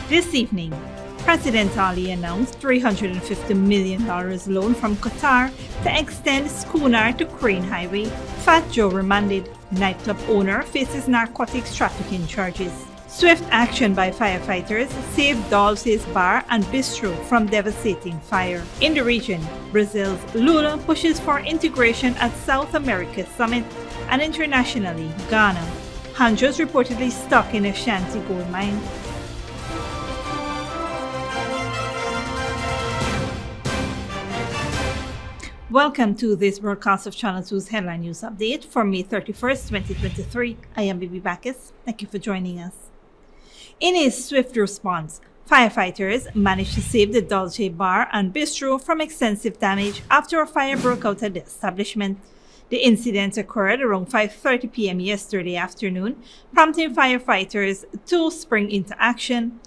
This evening, President Ali announced $350 million loan from Qatar to extend Schoonord to Crane Highway. Fat Joe Remanded, nightclub owner, faces narcotics trafficking charges. Swift action by firefighters saved Dolce's bar and Bistro from devastating fire. In the region, Brazil's Lula pushes for integration at South America Summit, and internationally, Ghana. Hundreds reportedly stuck in Ashanti gold mine. Welcome to this broadcast of Channel 2's Headline News Update for May 31st, 2023. I am Bibi Bacchus. Thank you for joining us. In a swift response, firefighters managed to save the Dolce bar and bistro from extensive damage after a fire broke out at the establishment. The incident occurred around 5:30 p.m. yesterday afternoon, prompting firefighters to spring into action.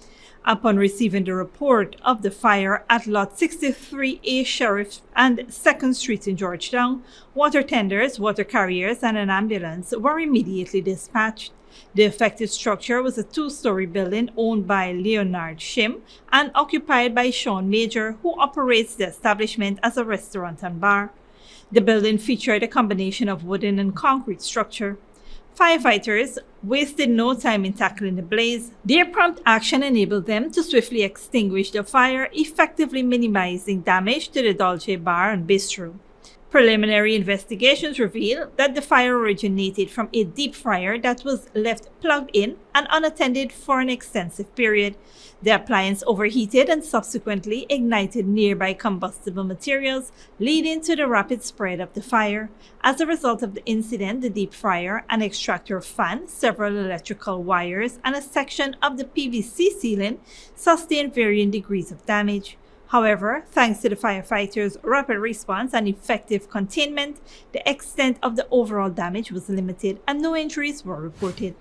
Upon receiving the report of the fire at Lot 63A Sheriff and 2nd Street in Georgetown, water tenders, water carriers, and an ambulance were immediately dispatched. The affected structure was a two-story building owned by Leonard Shim and occupied by Sean Major, who operates the establishment as a restaurant and bar. The building featured a combination of wooden and concrete structure. Firefighters wasted no time in tackling the blaze. Their prompt action enabled them to swiftly extinguish the fire, effectively minimizing damage to the Dolce bar and bistro. Preliminary investigations reveal that the fire originated from a deep fryer that was left plugged in and unattended for an extensive period. The appliance overheated and subsequently ignited nearby combustible materials, leading to the rapid spread of the fire. As a result of the incident, the deep fryer, an extractor fan, several electrical wires, and a section of the PVC ceiling sustained varying degrees of damage. However, thanks to the firefighters' rapid response and effective containment, the extent of the overall damage was limited and no injuries were reported.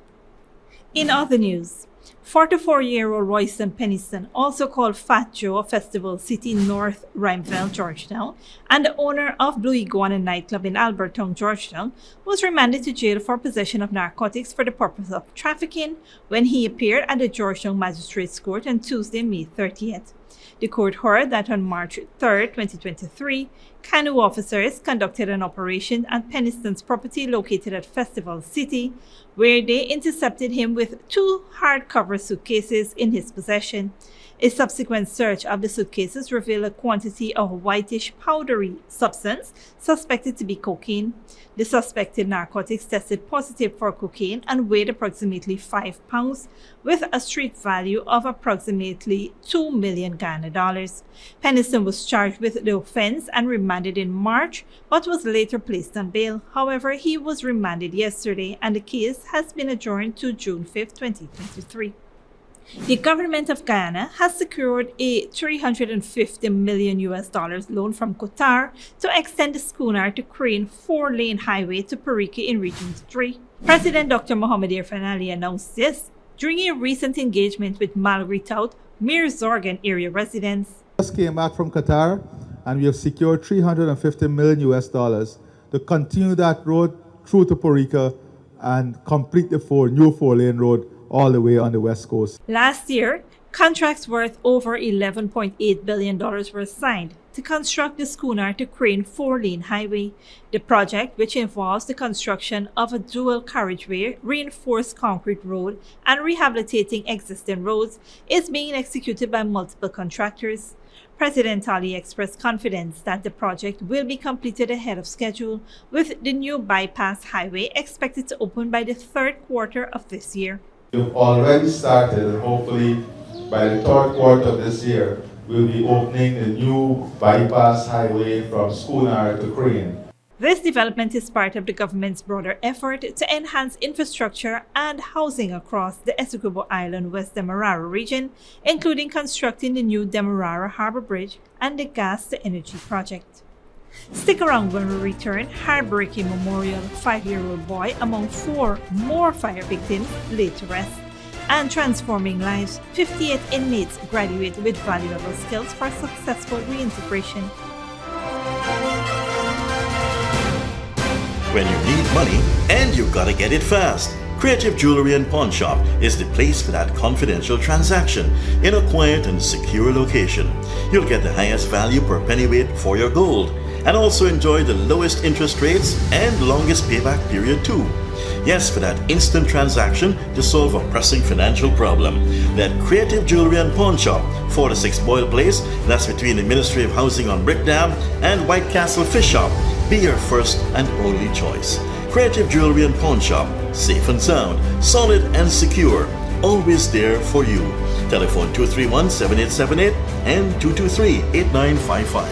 In other news, 44-year-old Royston Peniston, also called Fat Joe of Festival City, North Rhymeville, Georgetown, and the owner of Blue Iguana nightclub in Alberton, Georgetown, was remanded to jail for possession of narcotics for the purpose of trafficking when he appeared at the Georgetown Magistrates Court on Tuesday, May 30th. The court heard that on March 3, 2023, canoe officers conducted an operation at Peniston's property located at Festival City, where they intercepted him with 2 hardcover suitcases in his possession. A subsequent search of the suitcases revealed a quantity of whitish powdery substance suspected to be cocaine. The suspected narcotics tested positive for cocaine and weighed approximately 5 pounds, with a street value of approximately 2 million Ghana dollars. Peniston was charged with the offense and remanded in March, but was later placed on bail. However, he was remanded yesterday, and the case has been adjourned to June 5, 2023. The government of Guyana has secured a $350 million loan from Qatar to extend the Schoonord to Crane 4-lane highway to Parika in Region 3. President Dr. Mohamed Irfan Ali announced this during a recent engagement with Mallory Tout, Mir Zorgan area residents. Just came back from Qatar and we have secured $350 million to continue that road through to Parika and complete the new 4-lane road all the way on the west coast. Last year, contracts worth over $11.8 billion were signed to construct the Schoonord to Crane 4-lane highway. The project, which involves the construction of a dual carriageway, reinforced concrete road, and rehabilitating existing roads, is being executed by multiple contractors. President Ali expressed confidence that the project will be completed ahead of schedule, with the new bypass highway expected to open by the 3rd quarter of this year. We've already started, and hopefully by the 3rd quarter of this year, we'll be opening the new bypass highway from Schoonord to Crane. This development is part of the government's broader effort to enhance infrastructure and housing across the Essequibo Island West Demerara region, including constructing the new Demerara Harbour Bridge and the Gas-to-Energy project. Stick around when we return. Heartbreaking memorial, 5-year-old boy among 4 more fire victims laid to rest. And transforming lives, 58 inmates graduate with valuable skills for successful reintegration. When you need money and you gotta get it fast, Creative Jewelry and Pawn Shop is the place for that confidential transaction in a quiet and secure location. You'll get the highest value per pennyweight for your gold and also enjoy the lowest interest rates and longest payback period too. Yes, for that instant transaction to solve a pressing financial problem. That Creative Jewelry and Pawn Shop, 46 Boyle Place, that's between the Ministry of Housing on Brickdam and White Castle Fish Shop. Be your first and only choice. Creative Jewelry and Pawn Shop, safe and sound, solid and secure, always there for you. Telephone 231-7878 and 223-8955.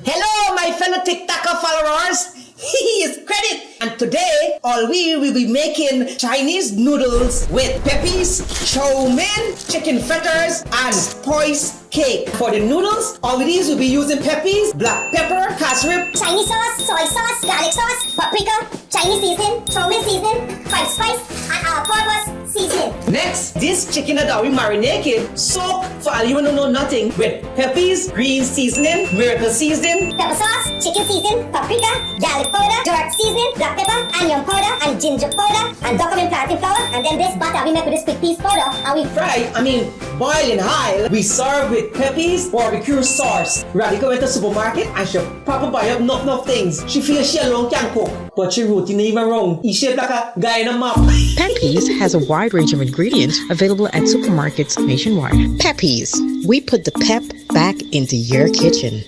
Hello, my fellow TikToker followers. It's Credit, and today we will be making Chinese noodles with peppies, chow mein, chicken fritters, and spice cake. For the noodles, all of these will be using peppies, black pepper, cashew, Chinese sauce, soy sauce, garlic sauce, paprika, Chinese seasoning, chow mein seasoning, white spice, and all-purpose seasoning. Next, this chicken that we marinate, soak for all you don't know nothing with peppies, green seasoning, miracle seasoning, Pepper sauce, chicken seasoning, paprika, garlic powder, direct seasoning, black pepper, onion powder, and ginger powder, and document plantain flour, and then this butter we make with this quick piece powder, and we boil in oil. We serve with peppies, barbecue sauce. Radica went to the supermarket and she proper buy up enough things. She feels she alone can cook, but she routine even wrong. He shaped like a guy in a map. Peppies has a wide range of ingredients available at supermarkets nationwide. Peppies, we put the pep back into your kitchen.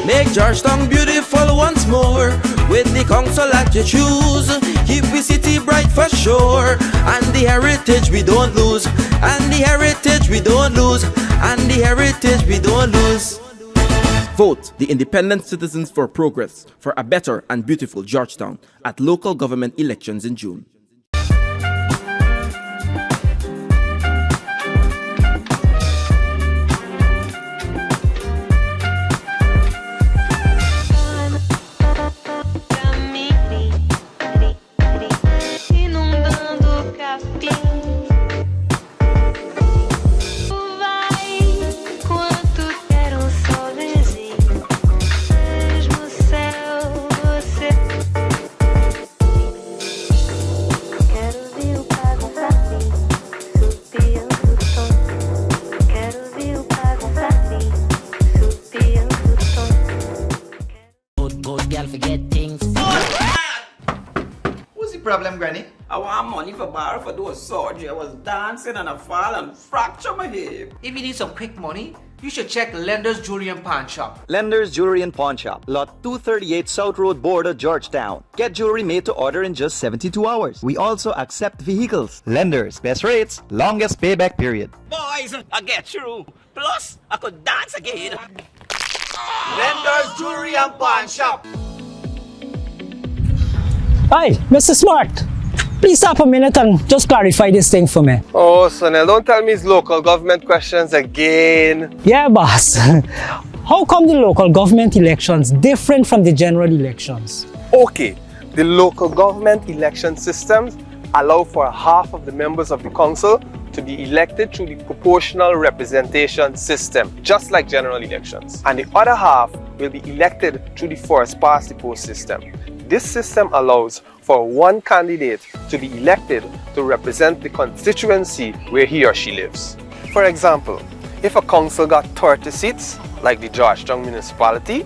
Make Georgetown beautiful once more with the council that you choose. Keep the city bright for sure, and the heritage we don't lose, and the heritage we don't lose, and the heritage we don't lose. Vote the Independent Citizens for Progress for a better and beautiful Georgetown at local government elections in June. Problem, Granny? I want money for borrow for do a surgery. I was dancing and I fall and fracture my hip. If you need some quick money, you should check Lender's Jewelry and Pawn Shop. Lender's Jewelry and Pawn Shop, Lot 238 South Road Border, Georgetown. Get jewelry made to order in just 72 hours. We also accept vehicles. Lender's, best rates, longest payback period. Boys, I get through. Plus, I could dance again. Lender's Jewelry and Pawn Shop. Hi, Mr. Smart. Please stop a minute and just clarify this thing for me. Oh, Sonel, don't tell me it's local government questions again. Yeah, boss. How come the local government elections different from the general elections? Okay, the local government election systems allow for half of the members of the council to be elected through the proportional representation system, just like general elections. And the other half will be elected through the first past the post system. This system allows for one candidate to be elected to represent the constituency where he or she lives. For example, if a council got 30 seats, like the Georgetown municipality,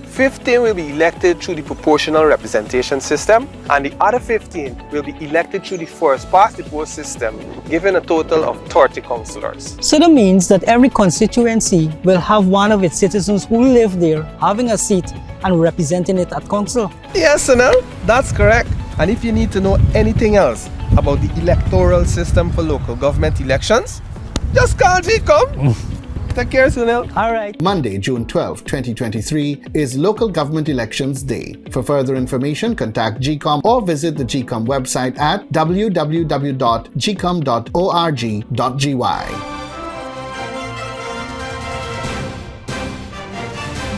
15 will be elected through the proportional representation system, and the other 15 will be elected through the first past the post system, giving a total of 30 councillors. So that means that every constituency will have one of its citizens who live there having a seat and representing it at council. Yes, Sunil, that's correct. And if you need to know anything else about the electoral system for local government elections, just call GCOM. Take care, Sunil. All right. Monday, June 12, 2023 is Local Government Elections Day. For further information, contact GCOM or visit the GCOM website at www.gcom.org.gy.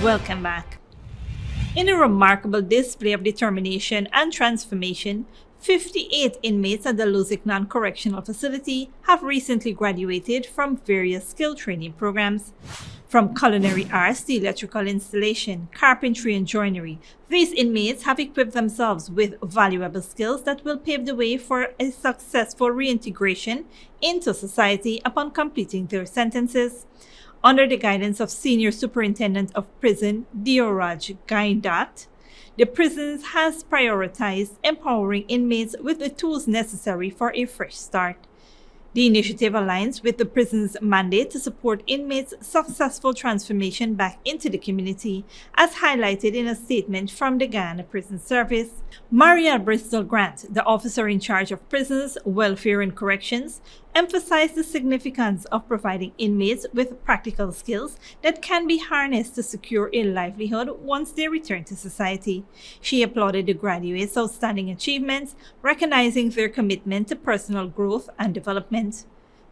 Welcome back. In a remarkable display of determination and transformation, 58 inmates at the Lusignan Correctional Facility have recently graduated from various skill training programs. From culinary arts to electrical installation, carpentry and joinery, these inmates have equipped themselves with valuable skills that will pave the way for a successful reintegration into society upon completing their sentences. Under the guidance of Senior Superintendent of Prison Dioraj Gaindat, the prisons has prioritized empowering inmates with the tools necessary for a fresh start. The initiative aligns with the prison's mandate to support inmates' successful transformation back into the community, as highlighted in a statement from the Guyana Prison Service. Maria Bristol Grant, the officer in charge of prisons, welfare and corrections, emphasized the significance of providing inmates with practical skills that can be harnessed to secure a livelihood once they return to society. She applauded the graduates' outstanding achievements, recognizing their commitment to personal growth and development.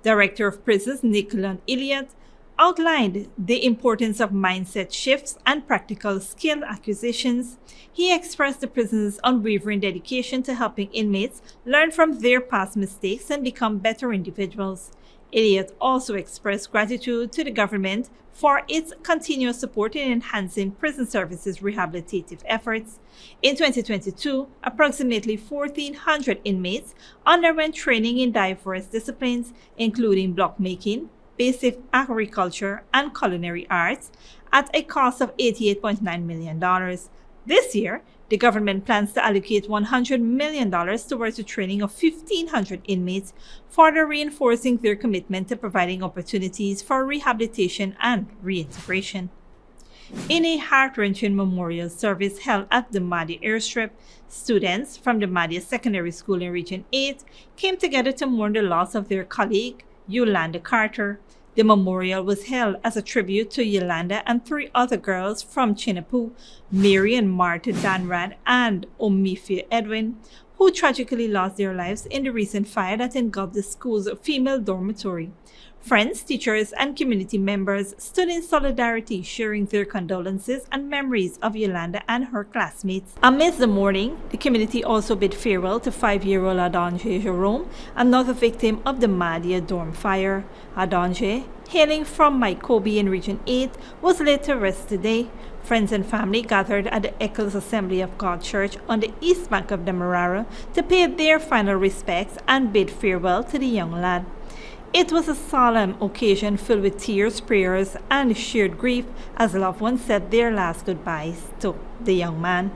Director of Prisons Nicola Elliott outlined the importance of mindset shifts and practical skill acquisitions. He expressed the prison's unwavering dedication to helping inmates learn from their past mistakes and become better individuals. Elliott also expressed gratitude to the government for its continuous support in enhancing prison services rehabilitative efforts. In 2022, approximately 1,400 inmates underwent training in diverse disciplines, including blockmaking, basic agriculture, and culinary arts at a cost of $88.9 million. This year, the government plans to allocate $100 million towards the training of 1,500 inmates, further reinforcing their commitment to providing opportunities for rehabilitation and reintegration. In a heart-wrenching memorial service held at the Mahdia airstrip, students from the Mahdia Secondary School in Region 8 came together to mourn the loss of their colleague, Yolanda Carter. The memorial was held as a tribute to Yolanda and 3 other girls from Chinapoo, Mary and Martha Danrad and Omifia Edwin, who tragically lost their lives in the recent fire that engulfed the school's female dormitory. Friends, teachers, and community members stood in solidarity, sharing their condolences and memories of Yolanda and her classmates. Amidst the mourning, the community also bid farewell to 5-year-old Adonje Jerome, another victim of the Mahdia dorm fire. Adonje, hailing from Maikobi in Region 8, was laid to rest today. Friends and family gathered at the Eccles Assembly of God Church on the east bank of the Marara to pay their final respects and bid farewell to the young lad. It was a solemn occasion filled with tears, prayers, and shared grief as loved ones said their last goodbyes to the young man.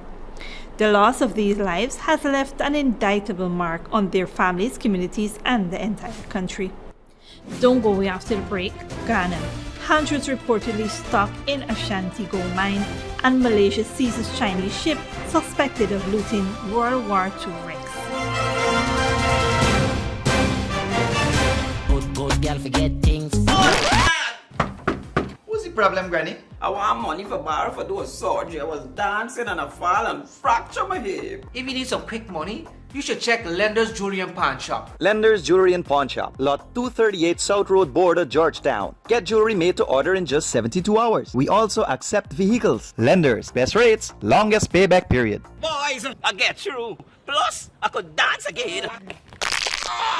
The loss of these lives has left an indelible mark on their families, communities, and the entire country. Don't go away after the break. Ghana. Hundreds reportedly stuck in Ashanti gold mine, and Malaysia seizes Chinese ship suspected of looting World War II wrecks. Good girl forget things. What's the problem, Granny? I want money for borrow for those surgery. I was dancing and I fall and fracture my hip. If you need some quick money, you should check Lender's Jewelry and Pawn Shop. Lender's Jewelry and Pawn Shop, lot 238 South Road Border, Georgetown. Get jewelry made to order in just 72 hours. We also accept vehicles. Lender's, best rates, longest payback period. Boys, I get through. Plus, I could dance again.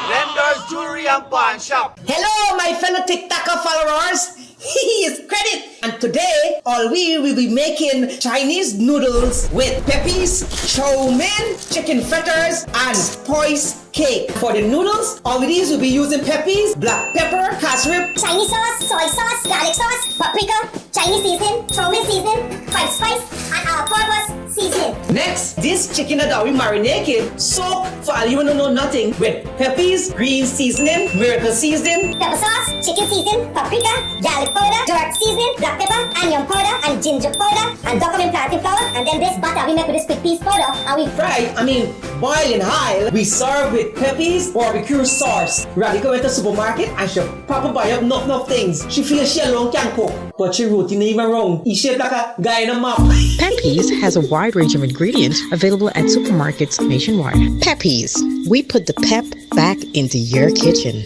Lender's Jewelry and Pawn Shop. Hello, my fellow TikToker followers. He is Credit, and today all we will be making Chinese noodles with peppies, chow mein, chicken fritters, and spice cake. For the noodles, all these will be using peppies, black pepper, cashew, Chinese sauce, soy sauce, garlic sauce, paprika, Chinese seasoning, chow mein seasoning, white spice, and all-purpose seasoning. Next, this chicken that we marinated, soak for all you know nothing with peppies, green seasoning, miracle seasoning, Pepper sauce, chicken seasoning, paprika, garlic powder, dark seasoning, black pepper, onion powder, and ginger powder, and document plantain flour, and then this butter we make with this quick piece powder, and we boil in high. We serve with peppies, barbecue sauce. Radhika went to the supermarket and she proper buy up enough things. She feels she alone can cook, but she routine even wrong. She shaped like a guy in a map. Peppies has a wide range of ingredients available at supermarkets nationwide. Peppies, we put the pep back into your kitchen.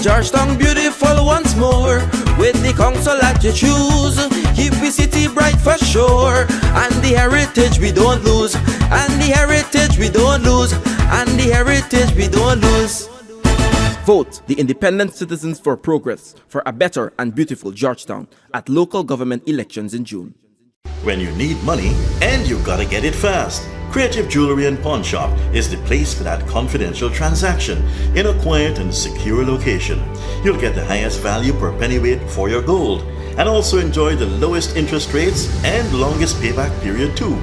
Georgetown beautiful once more. With the council that you choose, keep the city bright for sure. And the heritage we don't lose. And the heritage we don't lose. And the heritage we don't lose. Vote the Independent Citizens for Progress for a better and beautiful Georgetown at local government elections in June. When you need money and you gotta get it fast, Creative Jewelry and Pawn Shop is the place for that confidential transaction in a quiet and secure location. You'll get the highest value per pennyweight for your gold and also enjoy the lowest interest rates and longest payback period too.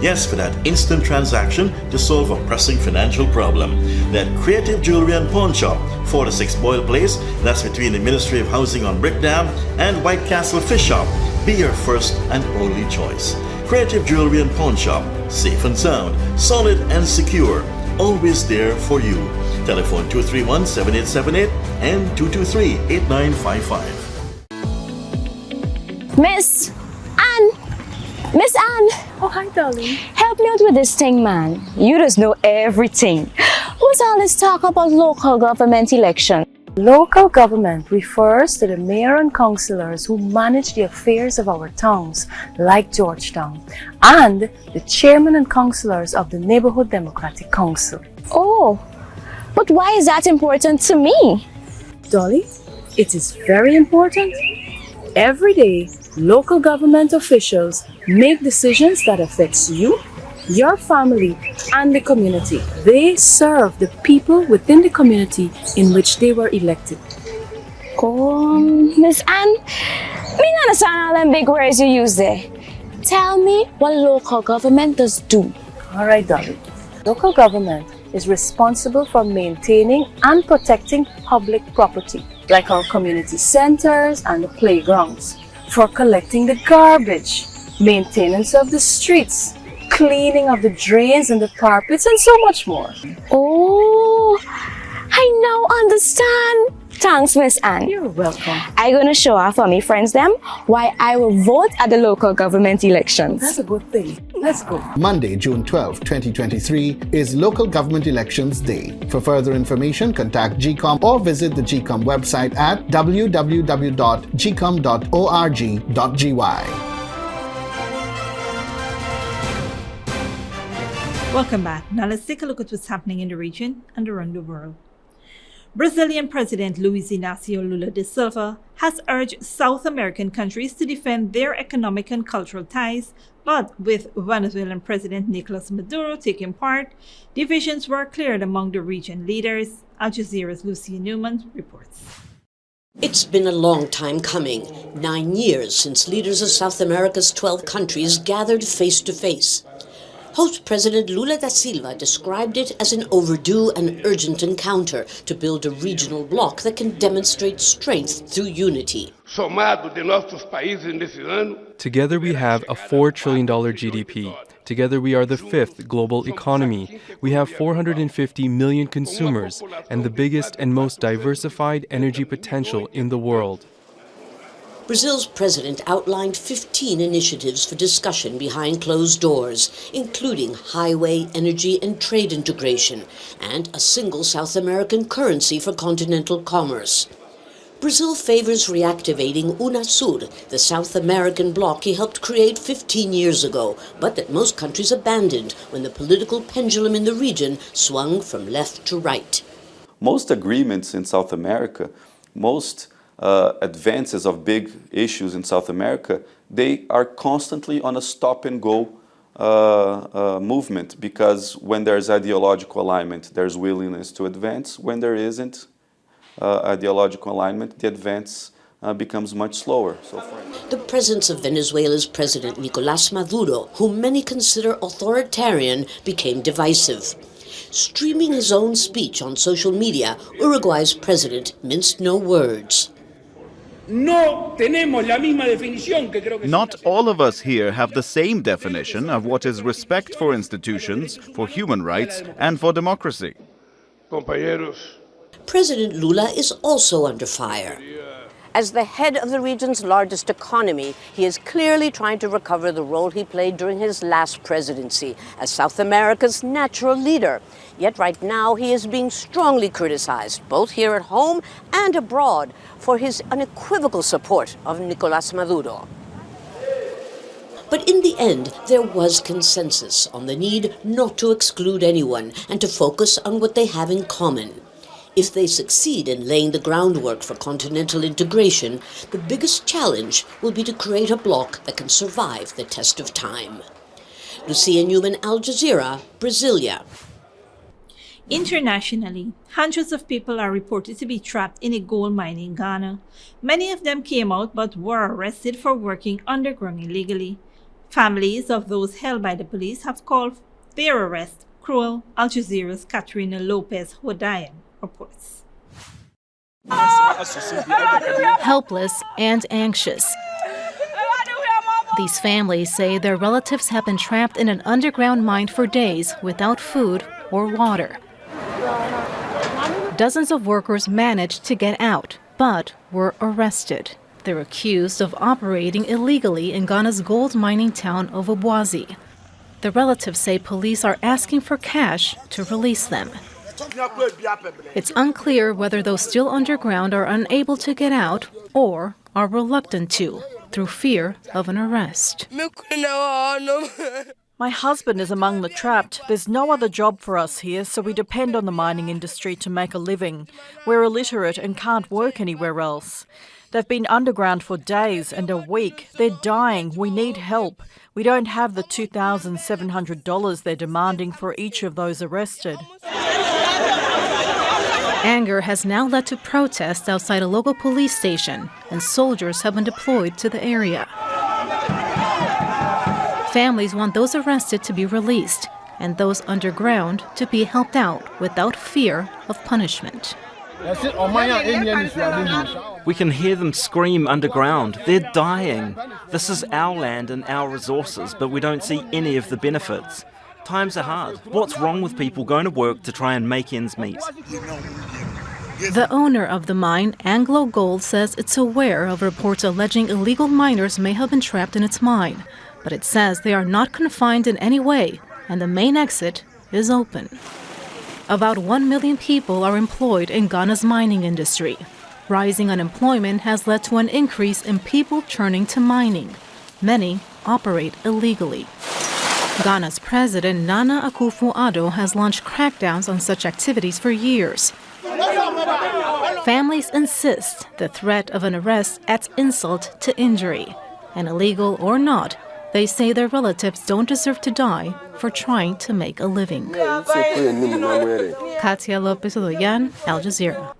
Yes, for that instant transaction to solve a pressing financial problem. That Creative Jewelry and Pawn Shop, 4-6 Boyle Place, that's between the Ministry of Housing on Brickdam and White Castle Fish Shop, be your first and only choice. Creative Jewelry and Pawn Shop, safe and sound, solid and secure, always there for you. Telephone 231-7878 and 223-8955. Miss Anne! Miss Anne! Oh, hi, darling. Help me out with this thing, man. You just know everything. What's all this talk about local government election? Local government refers to the mayor and councillors who manage the affairs of our towns, like Georgetown, and the chairman and councillors of the Neighborhood Democratic Council. Oh, but why is that important to me? Dolly, it is very important. Every day, local government officials make decisions that affects you, your family, and the community. They serve the people within the community in which they were elected. Oh, Miss Anne, me not understand all them big words you use there. Tell me what local government does do. All right, Dolly. Local government is responsible for maintaining and protecting public property, like our community centers and the playgrounds, for collecting the garbage, maintenance of the streets, cleaning of the drains and the carpets, and so much more. Oh, I now understand. Thanks, Miss Anne. You're welcome. I'm going to show off for me friends them why I will vote at the local government elections. That's a good thing. Let's go. Monday, June 12, 2023 is Local Government Elections Day. For further information, contact GCOM or visit the GCOM website at www.gcom.org.gy. Welcome back. Now let's take a look at what's happening in the region and around the world. Brazilian President Luiz Inácio Lula da Silva has urged South American countries to defend their economic and cultural ties, but with Venezuelan President Nicolas Maduro taking part, divisions were cleared among the region leaders. Al Jazeera's Lucia Newman reports. It's been a long time coming, 9 years since leaders of South America's 12 countries gathered face to face. Host President Lula da Silva described it as an overdue and urgent encounter to build a regional bloc that can demonstrate strength through unity. Together we have a $4 trillion GDP. Together we are the fifth global economy. We have 450 million consumers and the biggest and most diversified energy potential in the world. Brazil's president outlined 15 initiatives for discussion behind closed doors, including highway, energy, and trade integration, and a single South American currency for continental commerce. Brazil favors reactivating UNASUR, the South American bloc he helped create 15 years ago, but that most countries abandoned when the political pendulum in the region swung from left to right. Most agreements in South America, most advances of big issues in South America, they are constantly on a stop-and-go movement, because when there's ideological alignment, there's willingness to advance. When there isn't ideological alignment, the advance becomes much slower. The presence of Venezuela's President Nicolas Maduro, whom many consider authoritarian, became divisive. Streaming his own speech on social media, Uruguay's president minced no words. Not all of us here have the same definition of what is respect for institutions, for human rights, and for democracy. President Lula is also under fire. As the head of the region's largest economy, he is clearly trying to recover the role he played during his last presidency as South America's natural leader. Yet right now he is being strongly criticized, both here at home and abroad, for his unequivocal support of Nicolás Maduro. But in the end, there was consensus on the need not to exclude anyone and to focus on what they have in common. If they succeed in laying the groundwork for continental integration, the biggest challenge will be to create a bloc that can survive the test of time. Lucia Newman, Al Jazeera, Brasilia. Internationally, hundreds of people are reported to be trapped in a gold mine in Ghana. Many of them came out but were arrested for working underground illegally. Families of those held by the police have called their arrest cruel. Al Jazeera's Katrina Lopez Hodayan reports. Helpless and anxious. These families say their relatives have been trapped in an underground mine for days without food or water. Dozens of workers managed to get out, but were arrested. They're accused of operating illegally in Ghana's gold mining town of Obuasi. The relatives say police are asking for cash to release them. It's unclear whether those still underground are unable to get out or are reluctant to, through fear of an arrest. My husband is among the trapped. There's no other job for us here, so we depend on the mining industry to make a living. We're illiterate and can't work anywhere else. They've been underground for days and a week. They're dying. We need help. We don't have the $2,700 they're demanding for each of those arrested. Anger has now led to protests outside a local police station, and soldiers have been deployed to the area. Families want those arrested to be released, and those underground to be helped out without fear of punishment. We can hear them scream underground. They're dying. This is our land and our resources, but we don't see any of the benefits. Times are hard. What's wrong with people going to work to try and make ends meet? The owner of the mine, Anglo Gold, says it's aware of reports alleging illegal miners may have been trapped in its mine, but it says they are not confined in any way, and the main exit is open. About 1 million people are employed in Ghana's mining industry. Rising unemployment has led to an increase in people turning to mining. Many operate illegally. Ghana's president, Nana Akufo-Addo, has launched crackdowns on such activities for years. Families insist the threat of an arrest adds insult to injury. And illegal or not, they say their relatives don't deserve to die for trying to make a living. Katia Lopez-Odoyan, Al Jazeera.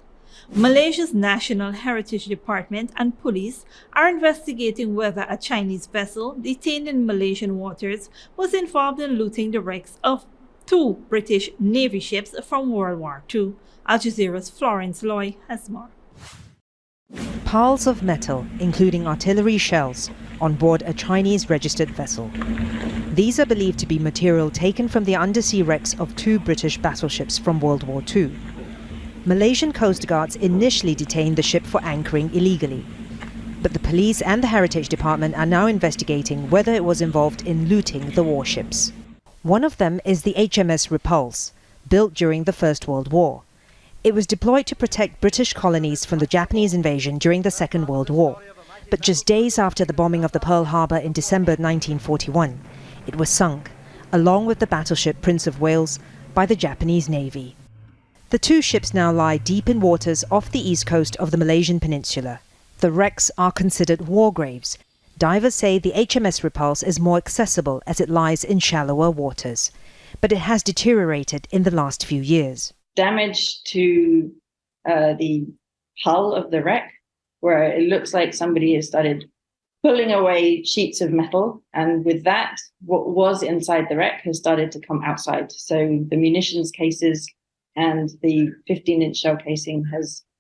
Malaysia's National Heritage Department and police are investigating whether a Chinese vessel detained in Malaysian waters was involved in looting the wrecks of 2 British Navy ships from World War II. Al Jazeera's Florence Loy has more. Piles of metal, including artillery shells, on board a Chinese registered vessel. These are believed to be material taken from the undersea wrecks of 2 British battleships from World War II. Malaysian Coast Guards initially detained the ship for anchoring illegally, but the police and the Heritage Department are now investigating whether it was involved in looting the warships. One of them is the HMS Repulse, built during the First World War. It was deployed to protect British colonies from the Japanese invasion during the Second World War, but just days after the bombing of the Pearl Harbor in December 1941, it was sunk, along with the battleship Prince of Wales, by the Japanese Navy. The 2 ships now lie deep in waters off the east coast of the Malaysian peninsula. The wrecks are considered war graves. Divers say the HMS Repulse is more accessible as it lies in shallower waters, but it has deteriorated in the last few years. Damage to the hull of the wreck, where it looks like somebody has started pulling away sheets of metal, and with that, what was inside the wreck has started to come outside. So the munitions cases and the 15-inch shell casing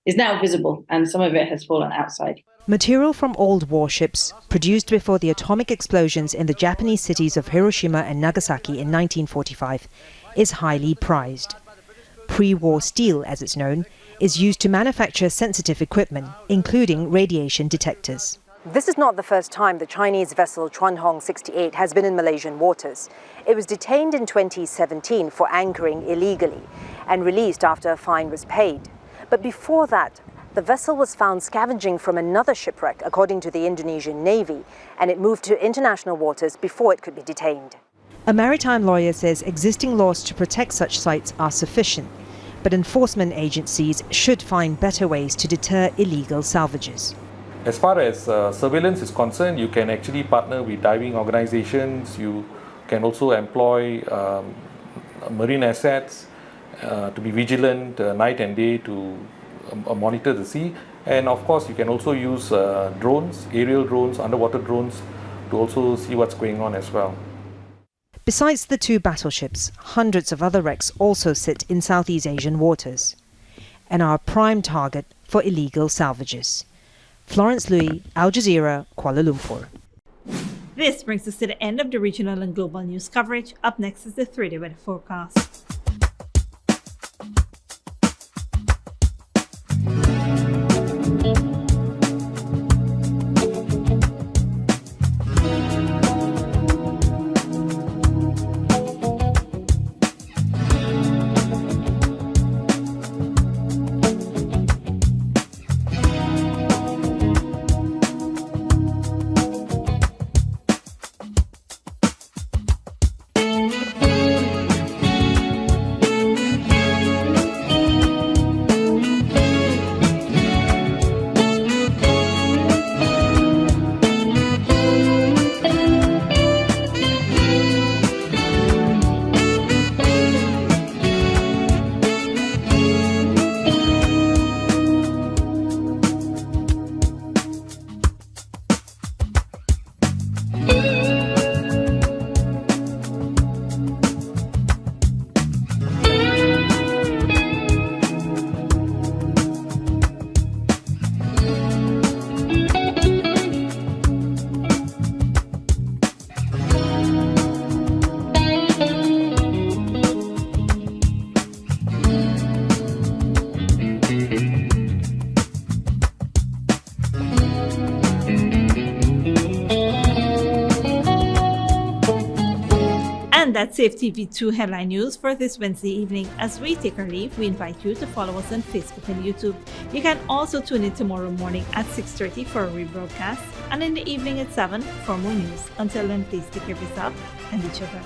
is now visible, and some of it has fallen outside. Material from old warships, produced before the atomic explosions in the Japanese cities of Hiroshima and Nagasaki in 1945, is highly prized. Pre-war steel, as it's known, is used to manufacture sensitive equipment, including radiation detectors. This is not the first time the Chinese vessel Chuanhong 68 has been in Malaysian waters. It was detained in 2017 for anchoring illegally and released after a fine was paid. But before that, the vessel was found scavenging from another shipwreck, according to the Indonesian Navy, and it moved to international waters before it could be detained. A maritime lawyer says existing laws to protect such sites are sufficient, but enforcement agencies should find better ways to deter illegal salvages. As far as surveillance is concerned, you can actually partner with diving organizations. You can also employ marine assets to be vigilant night and day to monitor the sea. And of course, you can also use drones, aerial drones, underwater drones, to also see what's going on as well. Besides the two battleships, hundreds of other wrecks also sit in Southeast Asian waters and are a prime target for illegal salvages. Florence Louis, Al Jazeera, Kuala Lumpur. This brings us to the end of the regional and global news coverage. Up next is the 3-day weather forecast. And that's Safe TV2 headline news for this Wednesday evening. As we take our leave, we invite you to follow us on Facebook and YouTube. You can also tune in tomorrow morning at 6:30 for a rebroadcast and in the evening at 7 for more news. Until then, please take care of yourself and each other.